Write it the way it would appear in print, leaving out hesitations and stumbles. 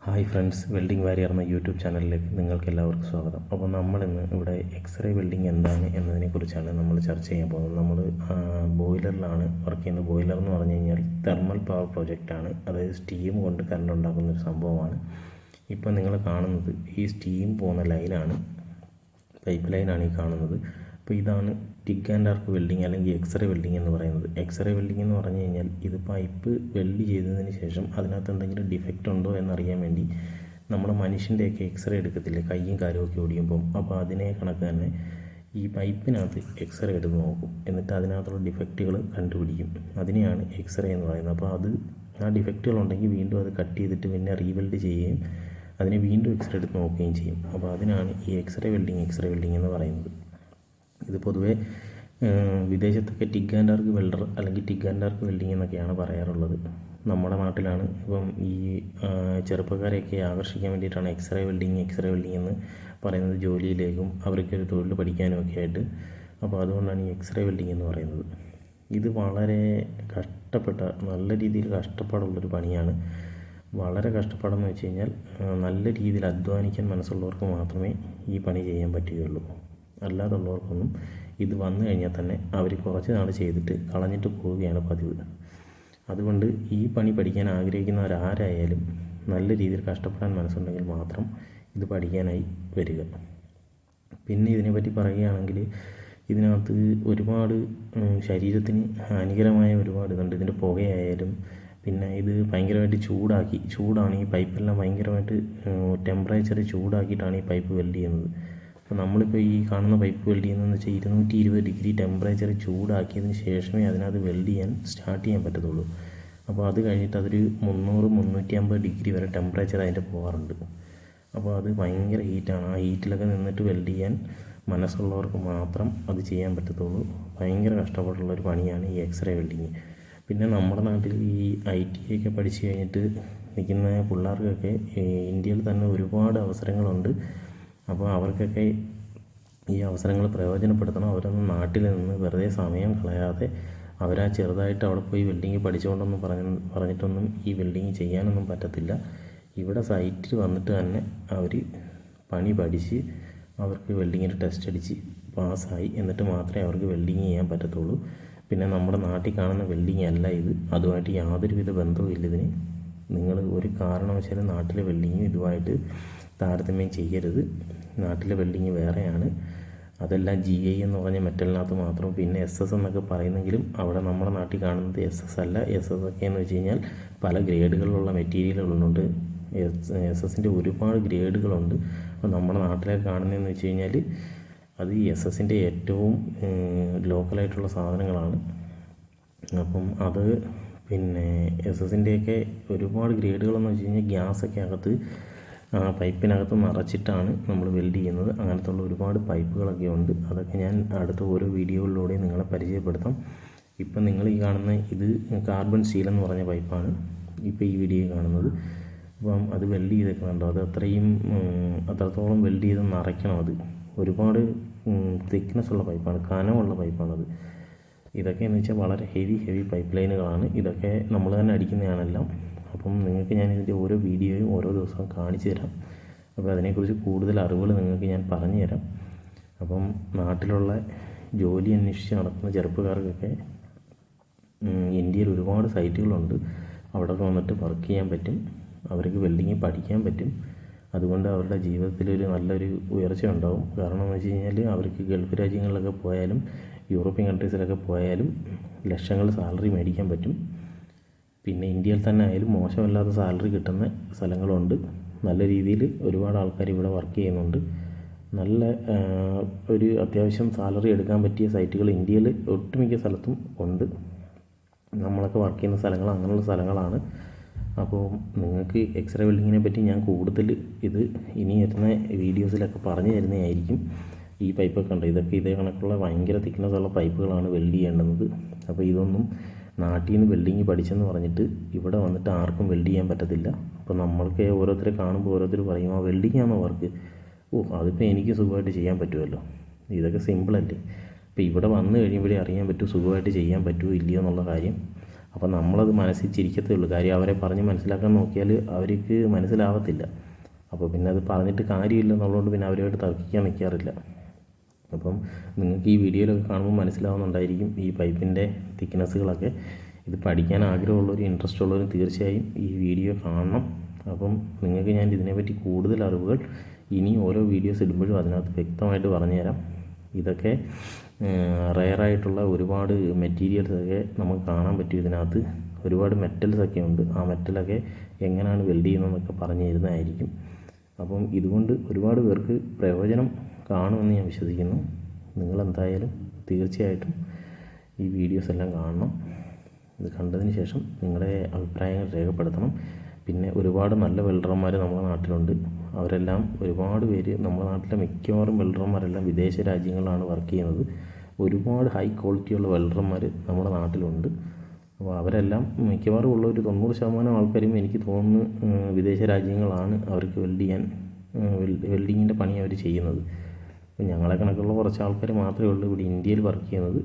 Hi friends, welding Warrier എന്ന YouTube ചാനലിലേക്ക് നിങ്ങൾക്ക് എല്ലാവർക്കും സ്വാഗതം. അപ്പോൾ നമ്മളിന്ന് ഇവിടെ എക്സ്റേ വെൽഡിംഗ് എന്താണ് എന്നതിനെക്കുറിച്ചാണ് നമ്മൾ ചർച്ച ചെയ്യാൻ പോകുന്നത്. നമ്മൾ ബോയിലറിലാണ് വർക്ക് ചെയ്യുന്നത്. ബോയിലർ എന്ന് പറഞ്ഞു കഴിഞ്ഞാൽ തെർമൽ പവർ പ്രൊജക്റ്റാണ്, അതായത് സ്റ്റീം കൊണ്ട് കറണ്ട് ഉണ്ടാക്കുന്ന ഒരു സംഭവമാണ്. ഇപ്പോൾ നിങ്ങൾ കാണുന്നത് ഈ സ്റ്റീം പോകുന്ന ലൈനാണ്, പൈപ്പ് ലൈനാണ് ഈ കാണുന്നത്. അപ്പോൾ ഇതാണ് ടിഗ് ആൻഡ് ആർക്ക് വെൽഡിങ് അല്ലെങ്കിൽ എക്സ്റേ വെൽഡിങ് എന്ന് പറയുന്നത്. എക്സ്റേ വെൽഡിങ് എന്ന് പറഞ്ഞു കഴിഞ്ഞാൽ ഇത് പൈപ്പ് വെൽഡ് ചെയ്തതിന് ശേഷം അതിനകത്ത് എന്തെങ്കിലും ഡിഫക്റ്റ് ഉണ്ടോ എന്നറിയാൻ വേണ്ടി നമ്മുടെ മനുഷ്യൻ്റെയൊക്കെ എക്സ്റേ എടുക്കത്തില്ലേ, കയ്യും കാലുമൊക്കെ ഒടിയുമ്പം. അപ്പോൾ അതിനെ കണക്ക് തന്നെ ഈ പൈപ്പിനകത്ത് എക്സ്റേ എടുത്ത് നോക്കും, എന്നിട്ട് അതിനകത്തുള്ള ഡിഫക്റ്റുകൾ കണ്ടുപിടിക്കും. അതിനെയാണ് എക്സ്റേ എന്ന് പറയുന്നത്. അപ്പോൾ ആ ഡിഫക്റ്റുകളുണ്ടെങ്കിൽ വീണ്ടും അത് കട്ട് ചെയ്തിട്ട് പിന്നെ റീവെൽഡ് ചെയ്യുകയും അതിനെ വീണ്ടും എക്സ്റേ എടുത്ത് നോക്കുകയും ചെയ്യും. അപ്പോൾ അതിനാണ് ഈ എക്സ്റേ വെൽഡിങ് എന്ന് പറയുന്നത്. ഇത് പൊതുവേ വിദേശത്തൊക്കെ ടിഗ് ആൻഡ് ആർക്ക് വെൽഡർ അല്ലെങ്കിൽ ടിഗ് ആൻഡ് ആർക്ക് വെൽഡിങ് എന്നൊക്കെയാണ് പറയാറുള്ളത്. നമ്മുടെ നാട്ടിലാണ് ഇപ്പം ഈ ചെറുപ്പക്കാരെയൊക്കെ ആകർഷിക്കാൻ വേണ്ടിയിട്ടാണ് എക്സ്റേ വെൽഡിങ് എന്ന് പറയുന്നത്, ജോലിയിലേക്കും അവർക്കൊരു തൊഴിൽ പഠിക്കാനും ഒക്കെ ആയിട്ട്. അപ്പോൾ അതുകൊണ്ടാണ് ഈ എക്സ്റേ വെൽഡിങ് എന്ന് പറയുന്നത്. ഇത് വളരെ നല്ല രീതിയിൽ കഷ്ടപ്പാടുള്ളൊരു പണിയാണ്. വളരെ കഷ്ടപ്പാടെന്ന് വെച്ച് കഴിഞ്ഞാൽ നല്ല രീതിയിൽ അധ്വാനിക്കാൻ മനസ്സുള്ളവർക്ക് മാത്രമേ ഈ പണി ചെയ്യാൻ പറ്റുകയുള്ളൂ. അല്ലാതുള്ളവർക്കൊന്നും ഇത് വന്നു കഴിഞ്ഞാൽ തന്നെ അവർ കുറച്ച് നാൾ ചെയ്തിട്ട് കളഞ്ഞിട്ട് പോവുകയാണ് പതിവ്. അതുകൊണ്ട് ഈ പണി പഠിക്കാൻ ആഗ്രഹിക്കുന്നവരാരായാലും നല്ല രീതിയിൽ കഷ്ടപ്പെടാൻ മനസ്സുണ്ടെങ്കിൽ മാത്രം ഇത് പഠിക്കാനായി വരിക. പിന്നെ ഇതിനെപ്പറ്റി പറയുകയാണെങ്കിൽ ഇതിനകത്ത് ഒരുപാട് ശരീരത്തിന് ഹാനികരമായ ഒരുപാട് ഇതുണ്ട്. ഇതിൻ്റെ പുകയായാലും പിന്നെ ഇത് ഭയങ്കരമായിട്ട് ചൂടാണ്. ഈ പൈപ്പെല്ലാം ഭയങ്കരമായിട്ട് ടെമ്പറേച്ചർ ചൂടാക്കിയിട്ടാണ് ഈ പൈപ്പ് വെൽഡ് ചെയ്യുന്നത്. അപ്പോൾ നമ്മളിപ്പോൾ ഈ കാണുന്ന പൈപ്പ് വെൽഡ് ചെയ്യുന്നതെന്ന് വെച്ചാൽ 220 ഡിഗ്രി ടെമ്പറേച്ചർ ചൂടാക്കിയതിന് ശേഷമേ അതിനകത്ത് വെൽഡ് സ്റ്റാർട്ട് ചെയ്യാൻ പറ്റത്തുള്ളൂ. അപ്പോൾ അത് കഴിഞ്ഞിട്ട് അതൊരു 300-350 ഡിഗ്രി വരെ ടെമ്പറേച്ചർ അതിൻ്റെ പോകാറുണ്ട്. അപ്പോൾ അത് ഭയങ്കര ഹീറ്റാണ്. ആ ഹീറ്റിലൊക്കെ നിന്നിട്ട് വെൽഡ് ചെയ്യാൻ മനസ്സുള്ളവർക്ക് മാത്രം അത് ചെയ്യാൻ പറ്റത്തുള്ളൂ. ഭയങ്കര കഷ്ടപ്പെട്ടുള്ളൊരു പണിയാണ് ഈ എക്സ്റേ വെൽഡിങ്. പിന്നെ നമ്മുടെ നാട്ടിൽ ഈ IT ഒക്കെ പഠിച്ച് കഴിഞ്ഞിട്ട് നിൽക്കുന്ന പിള്ളേർക്കൊക്കെ ഇന്ത്യയിൽ തന്നെ ഒരുപാട് അവസരങ്ങളുണ്ട്. അപ്പോൾ അവർക്കൊക്കെ ഈ അവസരങ്ങൾ പ്രയോജനപ്പെടുത്തണം. അവരൊന്നും നാട്ടിൽ നിന്ന് വെറുതെ സമയം കളയാതെ അവരാ ചെറുതായിട്ട് അവിടെ പോയി വെൽഡിങ് പഠിച്ചുകൊണ്ടൊന്നും പറഞ്ഞിട്ടൊന്നും ഈ വെൽഡിങ് ചെയ്യാനൊന്നും പറ്റത്തില്ല. ഇവിടെ സൈറ്റിൽ വന്നിട്ട് തന്നെ അവർ പണി പഠിച്ച് അവർക്ക് വെൽഡിങ്ങിൻ്റെ ടെസ്റ്റ് അടിച്ച് പാസ്സായി, എന്നിട്ട് മാത്രമേ അവർക്ക് വെൽഡിങ് ചെയ്യാൻ പറ്റത്തുള്ളൂ. പിന്നെ നമ്മുടെ നാട്ടിൽ കാണുന്ന വെൽഡിങ് അല്ല ഇത്. അതുമായിട്ട് യാതൊരുവിധ ബന്ധവും ഇല്ല ഇതിന്. നിങ്ങൾ ഒരു കാരണവശാലും നാട്ടിലെ വെൽഡിങ്ങും ഇതുമായിട്ട് താരതമ്യം ചെയ്യരുത്. നാട്ടിലെ വെൽഡിങ് വേറെയാണ്. അതെല്ലാം GI എന്ന് പറഞ്ഞ മെറ്റലിനകത്ത് മാത്രം, പിന്നെ SS എന്നൊക്കെ പറയുന്നെങ്കിലും അവിടെ നമ്മുടെ നാട്ടിൽ കാണുന്നത് SS അല്ല. SS ഒക്കെ എന്ന് വെച്ച് കഴിഞ്ഞാൽ പല ഗ്രേഡുകളിലുള്ള മെറ്റീരിയലുകളുണ്ട്. SS-ൻ്റെ ഒരുപാട് ഗ്രേഡുകളുണ്ട്. അപ്പോൾ നമ്മുടെ നാട്ടിലേക്ക് കാണുന്നതെന്ന് വെച്ച് കഴിഞ്ഞാൽ അത് SS-ൻ്റെ ഏറ്റവും ലോക്കലായിട്ടുള്ള സാധനങ്ങളാണ്. അപ്പം അത് പിന്നെ SS-ൻ്റെയൊക്കെ ഒരുപാട് ഗ്രേഡുകളെന്ന് വെച്ച് കഴിഞ്ഞാൽ ഗ്യാസൊക്കെ അകത്ത് പൈപ്പിനകത്ത് നിറച്ചിട്ടാണ് നമ്മൾ വെൽഡ് ചെയ്യുന്നത്. അങ്ങനത്തുള്ള ഒരുപാട് പൈപ്പുകളൊക്കെ ഉണ്ട്. അതൊക്കെ ഞാൻ അടുത്ത ഓരോ വീഡിയോകളിലൂടെ നിങ്ങളെ പരിചയപ്പെടുത്താം. ഇപ്പം നിങ്ങൾ ഈ കാണുന്ന ഇത് കാർബൺ സ്റ്റീൽ എന്ന് പറഞ്ഞ പൈപ്പാണ് ഇപ്പോൾ ഈ വീഡിയോയിൽ കാണുന്നത്. അപ്പം അത് വെൽഡ് ചെയ്തേക്കുന്നുണ്ടോ, അത് അത്രത്തോളം വെൽഡ് ചെയ്ത് നിറയ്ക്കണം. അത് ഒരുപാട് തിക്നെസ് ഉള്ള പൈപ്പാണ്, കനമുള്ള പൈപ്പാണത്. ഇതൊക്കെ എന്ന് വെച്ചാൽ വളരെ ഹെവി പൈപ്പ് ലൈനുകളാണ്. ഇതൊക്കെ നമ്മൾ തന്നെ അടിക്കുന്നതാണെല്ലാം. അപ്പം നിങ്ങൾക്ക് ഞാൻ ഇതിൻ്റെ ഓരോ വീഡിയോയും ഓരോ ദിവസവും കാണിച്ചു തരാം. അപ്പോൾ അതിനെക്കുറിച്ച് കൂടുതൽ അറിവുകൾ നിങ്ങൾക്ക് ഞാൻ പറഞ്ഞു തരാം. അപ്പം നാട്ടിലുള്ള ജോലി അന്വേഷിച്ച് നടക്കുന്ന ചെറുപ്പക്കാർക്കൊക്കെ ഇന്ത്യയിൽ ഒരുപാട് സൈറ്റുകളുണ്ട്. അവിടെ വന്നിട്ട് വർക്ക് ചെയ്യാൻ പറ്റും, അവർക്ക് വെൽഡിങ് പഠിക്കാൻ പറ്റും. അതുകൊണ്ട് അവരുടെ ജീവിതത്തിലൊരു നല്ലൊരു ഉയർച്ച ഉണ്ടാവും. കാരണം എന്ന് വെച്ച് കഴിഞ്ഞാൽ അവർക്ക് ഗൾഫ് രാജ്യങ്ങളിലൊക്കെ പോയാലും യൂറോപ്യൻ കൺട്രീസിലൊക്കെ പോയാലും ലക്ഷങ്ങൾ സാലറി മേടിക്കാൻ പറ്റും. പിന്നെ ഇന്ത്യയിൽ തന്നെ ആയാലും മോശമല്ലാത്ത സാലറി കിട്ടുന്ന സ്ഥലങ്ങളുണ്ട്. നല്ല രീതിയിൽ ഒരുപാട് ആൾക്കാർ ഇവിടെ വർക്ക് ചെയ്യുന്നുണ്ട്. നല്ല ഒരു അത്യാവശ്യം സാലറി എടുക്കാൻ പറ്റിയ സൈറ്റുകൾ ഇന്ത്യയിൽ ഒട്ടുമിക്ക സ്ഥലത്തും ഉണ്ട്. നമ്മളൊക്കെ വർക്ക് ചെയ്യുന്ന സ്ഥലങ്ങൾ അങ്ങനെയുള്ള സ്ഥലങ്ങളാണ്. അപ്പോൾ നിങ്ങൾക്ക് എക്സ്റേ വെൽഡിങ്ങിനെ പറ്റി ഞാൻ കൂടുതൽ ഇത് ഇനി വരുന്ന വീഡിയോസിലൊക്കെ പറഞ്ഞു തരുന്നതായിരിക്കും. ഈ പൈപ്പൊക്കെ ഉണ്ട്, ഇതൊക്കെ ഇതേ കണക്കുള്ള ഭയങ്കര തിക്നെസ് ഉള്ള പൈപ്പുകളാണ് വെൽഡ് ചെയ്യേണ്ടുന്നത്. അപ്പോൾ ഇതൊന്നും നാട്ടിൽ നിന്ന് വെൽഡിങ് പഠിച്ചെന്ന് പറഞ്ഞിട്ട് ഇവിടെ വന്നിട്ട് ആർക്കും വെൽഡ് ചെയ്യാൻ പറ്റത്തില്ല. അപ്പോൾ നമ്മൾക്ക് ഓരോരുത്തരെ കാണുമ്പോൾ ഓരോരുത്തർ പറയും ആ വെൽഡിങ് ആണോ വർക്ക്, അതിപ്പോൾ എനിക്ക് സുഖമായിട്ട് ചെയ്യാൻ പറ്റുമല്ലോ, ഇതൊക്കെ സിമ്പിളല്ലേ. അപ്പോൾ ഇവിടെ വന്നു കഴിയുമ്പോഴേ അറിയാൻ പറ്റൂ സുഖമായിട്ട് ചെയ്യാൻ പറ്റുമോ ഇല്ലയോ എന്നുള്ള കാര്യം. അപ്പോൾ നമ്മളത് മനസ്സിൽ ചിരിക്കത്തേ ഉള്ളൂ. കാര്യം അവരെ പറഞ്ഞ് മനസ്സിലാക്കാൻ നോക്കിയാൽ അവർക്ക് മനസ്സിലാവത്തില്ല. അപ്പോൾ പിന്നെ അത് പറഞ്ഞിട്ട് കാര്യമില്ലെന്നുള്ളതുകൊണ്ട് പിന്നെ അവരുമായിട്ട് തർക്കിക്കാൻ നിൽക്കാറില്ല. അപ്പം നിങ്ങൾക്ക് ഈ വീഡിയോയിലൊക്കെ കാണുമ്പോൾ മനസ്സിലാവുന്നുണ്ടായിരിക്കും ഈ പൈപ്പിൻ്റെ തിക്നെസ്സുകളൊക്കെ. ഇത് പഠിക്കാൻ ആഗ്രഹമുള്ളവരും ഇൻട്രസ്റ്റ് ഉള്ളവരും തീർച്ചയായും ഈ വീഡിയോ കാണണം. അപ്പം നിങ്ങൾക്ക് ഞാൻ ഇതിനെപ്പറ്റി കൂടുതൽ അറിവുകൾ ഇനി ഓരോ വീഡിയോസ് ഇടുമ്പോഴും അതിനകത്ത് വ്യക്തമായിട്ട് പറഞ്ഞുതരാം. ഇതൊക്കെ റെയറായിട്ടുള്ള ഒരുപാട് മെറ്റീരിയൽസൊക്കെ നമുക്ക് കാണാൻ പറ്റും. ഇതിനകത്ത് ഒരുപാട് മെറ്റൽസൊക്കെ ഉണ്ട്. ആ മെറ്റലൊക്കെ എങ്ങനെയാണ് വെൽഡ് ചെയ്യുന്നതെന്നൊക്കെ പറഞ്ഞു തരുന്നതായിരിക്കും. അപ്പം ഇതുകൊണ്ട് ഒരുപാട് പേർക്ക് പ്രയോജനം കാണുമെന്ന് ഞാൻ വിശ്വസിക്കുന്നു. നിങ്ങളെന്തായാലും തീർച്ചയായിട്ടും ഈ വീഡിയോസ് എല്ലാം കാണണം. ഇത് കണ്ടതിന് ശേഷം നിങ്ങളുടെ അഭിപ്രായങ്ങൾ രേഖപ്പെടുത്തണം. പിന്നെ ഒരുപാട് നല്ല വെൽഡർമാർ നമ്മുടെ നാട്ടിലുണ്ട്. അവരെല്ലാം ഒരുപാട് പേര് നമ്മുടെ നാട്ടിലെ മിക്കവാറും വെൽഡർമാരെല്ലാം വിദേശ രാജ്യങ്ങളിലാണ് വർക്ക് ചെയ്യുന്നത്. ഒരുപാട് ഹൈ ക്വാളിറ്റിയുള്ള വെൽഡർമാർ നമ്മുടെ നാട്ടിലുണ്ട്. അപ്പോൾ അവരെല്ലാം മിക്കവാറും ഉള്ള ഒരു 90% ആൾക്കാരും എനിക്ക് തോന്നുന്നു വിദേശ രാജ്യങ്ങളാണ് അവർക്ക് വെൽഡിങ്ങിൻ്റെ പണി അവർ ചെയ്യുന്നത്. അപ്പോൾ ഞങ്ങളെ കണക്കുള്ള കുറച്ച് ആൾക്കാർ മാത്രമേ ഉള്ളൂ ഇവിടെ ഇന്ത്യയിൽ വർക്ക് ചെയ്യുന്നത്.